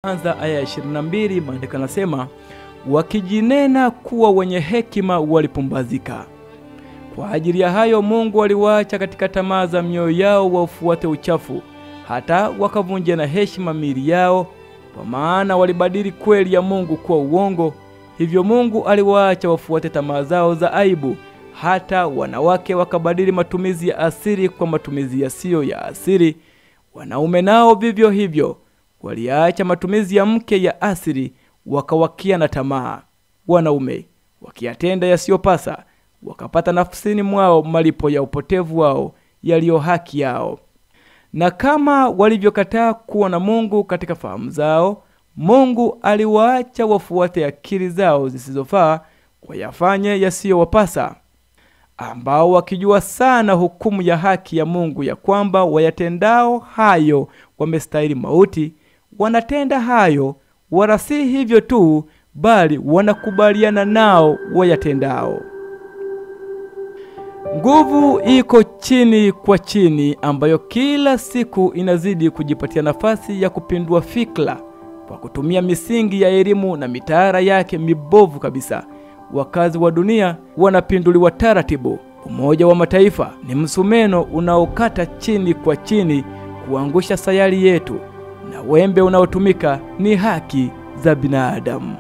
Anza aya 22, maandiko yanasema wakijinena kuwa wenye hekima walipumbazika. Kwa ajili ya hayo Mungu aliwaacha katika tamaa za mioyo yao wafuate uchafu, hata wakavunja na heshima miili yao, kwa maana walibadili kweli ya Mungu kuwa uongo. Hivyo Mungu aliwaacha wafuate tamaa zao za aibu, hata wanawake wakabadili matumizi ya asili kwa matumizi yasiyo ya asili. Wanaume nao vivyo hivyo waliacha matumizi ya mke ya asili, wakawakia na tamaa. Wanaume wakiyatenda yasiyopasa, wakapata nafsini mwao malipo ya upotevu wao yaliyo haki yao. Na kama walivyokataa kuwa na Mungu katika fahamu zao, Mungu aliwaacha wafuate akili zao zisizofaa wayafanye yasiyowapasa, ambao wakijua sana hukumu ya haki ya Mungu ya kwamba wayatendao hayo wamestahili mauti, wanatenda hayo, wala si hivyo tu, bali wanakubaliana nao wayatendao. Nguvu iko chini kwa chini, ambayo kila siku inazidi kujipatia nafasi ya kupindua fikra kwa kutumia misingi ya elimu na mitaala yake mibovu kabisa. Wakazi wa dunia wanapinduliwa taratibu. Umoja wa Mataifa ni msumeno unaokata chini kwa chini kuangusha sayari yetu, na wembe unaotumika ni haki za binadamu.